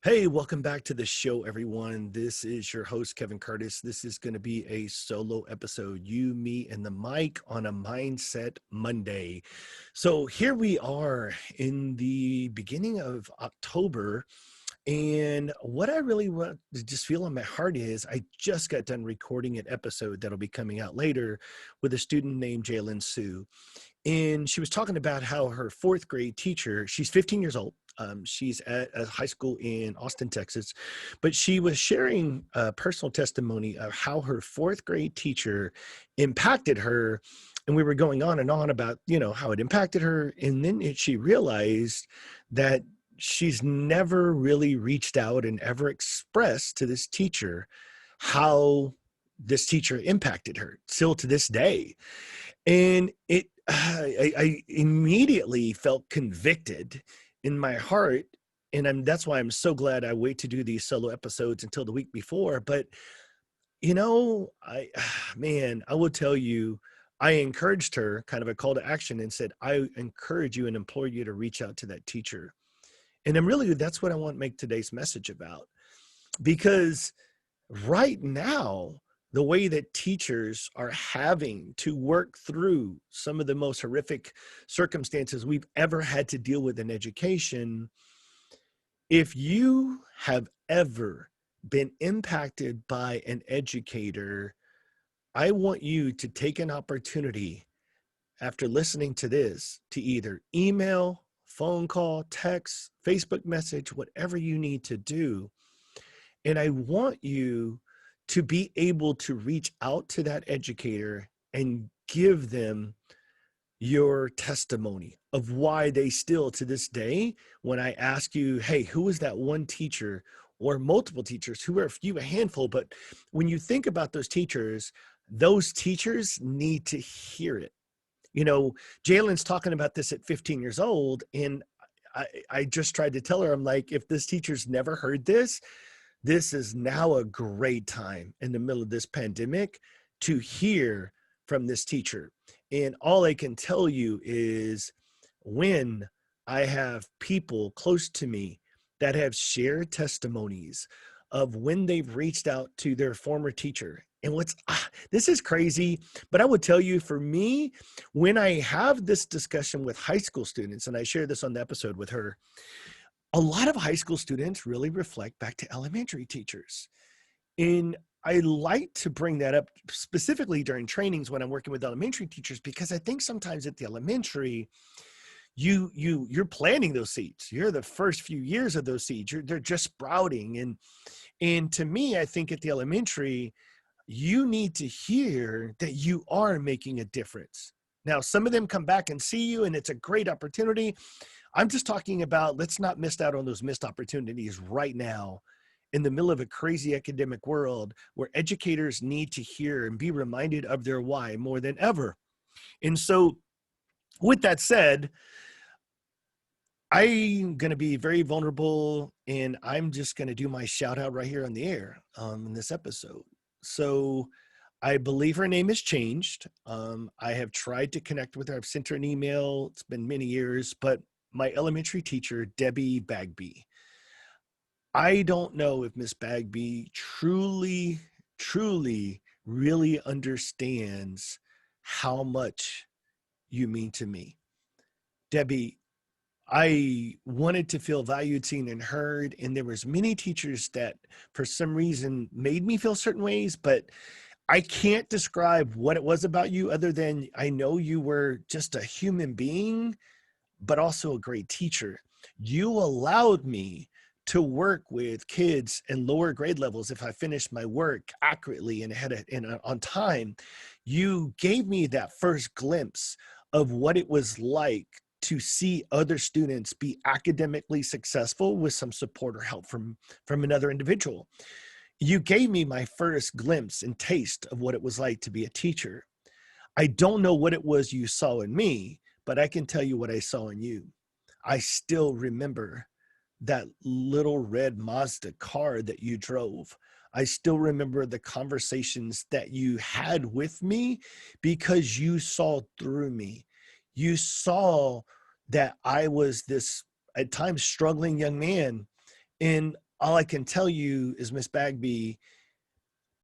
Hey, welcome back to the show, everyone. This is your host, Kevin Curtis. This is going to be a solo episode, you, me, and the mic on a Mindset Monday. So here we are in the beginning of October. And what I really want to just feel on my heart is I just got done recording an episode that'll be coming out later with a student named Jalen Sue. And she was talking about how her fourth grade teacher, she's 15 years old. She's at a high school in Austin, Texas, but she was sharing a personal testimony of how her fourth grade teacher impacted her. And we were going on and on about, how it impacted her. And then she realized that she's never really reached out and ever expressed to this teacher how this teacher impacted her still to this day. And I immediately felt convicted in my heart. And that's why I'm so glad I wait to do these solo episodes until the week before. But, man, I will tell you, I encouraged her, kind of a call to action, and said, I encourage you and implore you to reach out to that teacher. And that's what I want to make today's message about. Because right now, the way that teachers are having to work through some of the most horrific circumstances we've ever had to deal with in education, if you have ever been impacted by an educator, I want you to take an opportunity after listening to this to either email, phone call, text, Facebook message, whatever you need to do. And I want you to be able to reach out to that educator and give them your testimony of why they still to this day, when I ask you, hey, who is that one teacher or multiple teachers, who are a few, a handful, but when you think about those teachers need to hear it. Jalen's talking about this at 15 years old, and I just tried to tell her, I'm like, if this teacher's never heard this is now a great time in the middle of this pandemic to hear from this teacher. And all I can tell you is when I have people close to me that have shared testimonies of when they've reached out to their former teacher. And this is crazy, but I would tell you, for me, when I have this discussion with high school students, and I share this on the episode with her, a lot of high school students really reflect back to elementary teachers. And I like to bring that up specifically during trainings when I'm working with elementary teachers, because I think sometimes at the elementary, you're planting those seeds. You're the first few years of those seeds. They're just sprouting. And to me, I think at the elementary, you need to hear that you are making a difference. Now, some of them come back and see you, and it's a great opportunity. I'm just talking about, let's not miss out on those missed opportunities right now in the middle of a crazy academic world where educators need to hear and be reminded of their why more than ever. And so with that said, I'm going to be very vulnerable, and I'm just going to do my shout out right here on the air in this episode. So I believe her name has changed. I have tried to connect with her. I've sent her an email. It's been many years, but my elementary teacher, Debbie Bagby. I don't know if Miss Bagby truly, really understands how much you mean to me. Debbie, I wanted to feel valued, seen, and heard, and there was many teachers that for some reason made me feel certain ways, but I can't describe what it was about you other than I know you were just a human being, but also a great teacher. You allowed me to work with kids in lower grade levels if I finished my work accurately and on time. You gave me that first glimpse of what it was like to see other students be academically successful with some support or help from another individual. You gave me my first glimpse and taste of what it was like to be a teacher. I don't know what it was you saw in me, but I can tell you what I saw in you. I still remember that little red Mazda car that you drove. I still remember the conversations that you had with me because you saw through me. You saw that I was this at times struggling young man, and all I can tell you is, Miss Bagby,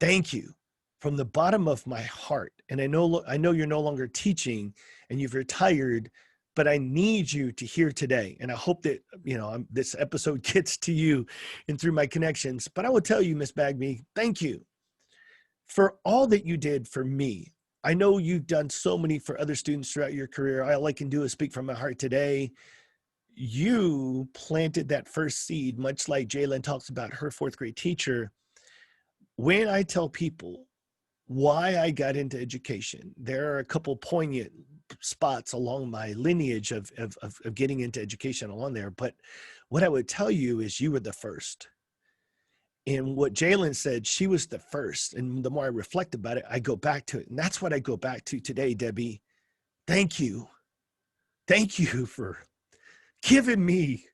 thank you from the bottom of my heart. And I know you're no longer teaching and you've retired, but I need you to hear today. And I hope that, this episode gets to you and through my connections. But I will tell you, Miss Bagby, thank you for all that you did for me. I know you've done so many for other students throughout your career. All I can do is speak from my heart today. You planted that first seed, much like Jalen talks about her fourth grade teacher. When I tell people why I got into education, there are a couple poignant spots along my lineage of getting into education along there. But what I would tell you is you were the first. And what Jalen said, she was the first. And the more I reflect about it, I go back to it. And that's what I go back to today, Debbie. Thank you. Thank you for giving me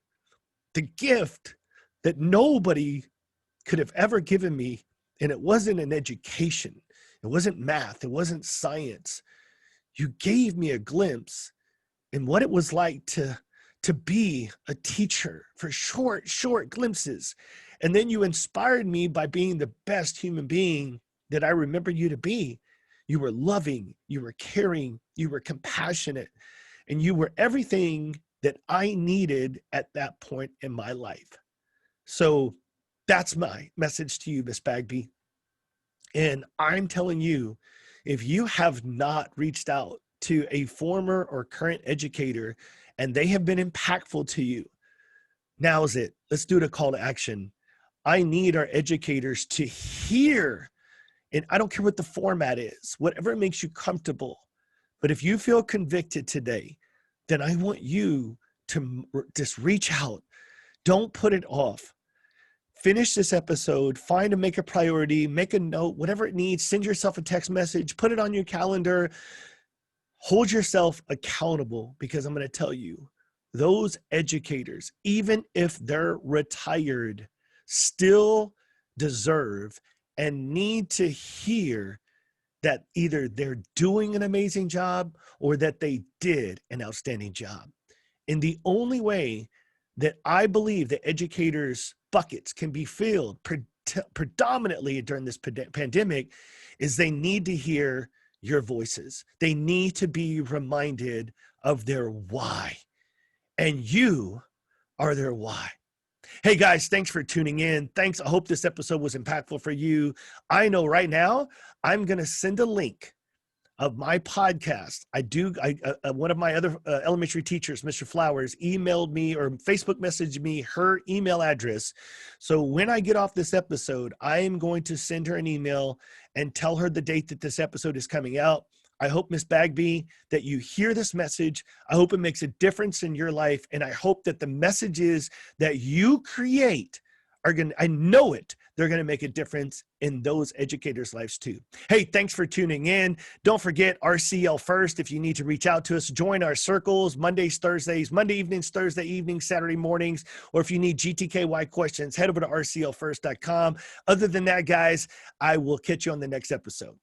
the gift that nobody could have ever given me. And it wasn't an education. It wasn't math. It wasn't science. You gave me a glimpse in what it was like to be a teacher for short glimpses. And then you inspired me by being the best human being that I remember you to be. You were loving, you were caring, you were compassionate, and you were everything that I needed at that point in my life. So that's my message to you, Miss Bagby. And I'm telling you, if you have not reached out to a former or current educator and they have been impactful to you, now's it. Let's do the call to action. I need our educators to hear, and I don't care what the format is, whatever makes you comfortable. But if you feel convicted today, then I want you to just reach out. Don't put it off. Finish this episode, find and make a priority, make a note, whatever it needs, send yourself a text message, put it on your calendar, hold yourself accountable, because I'm going to tell you, those educators, even if they're retired, still deserve and need to hear that either they're doing an amazing job or that they did an outstanding job. And the only way that I believe that educators' buckets can be filled predominantly during this pandemic is they need to hear your voices. They need to be reminded of their why. And you are their why. Hey guys, thanks for tuning in. Thanks. I hope this episode was impactful for you. I know right now I'm going to send a link of my podcast. One of my other elementary teachers, Mr. Flowers, emailed me or Facebook messaged me her email address. So when I get off this episode, I am going to send her an email and tell her the date that this episode is coming out. I hope, Miss Bagby, that you hear this message. I hope it makes a difference in your life. And I hope that the messages that you create I know it, they're going to make a difference in those educators' lives too. Hey, thanks for tuning in. Don't forget RCL First. If you need to reach out to us, join our circles Monday evenings, Thursday evenings, Saturday mornings, or if you need GTKY questions, head over to rclfirst.com. Other than that, guys, I will catch you on the next episode.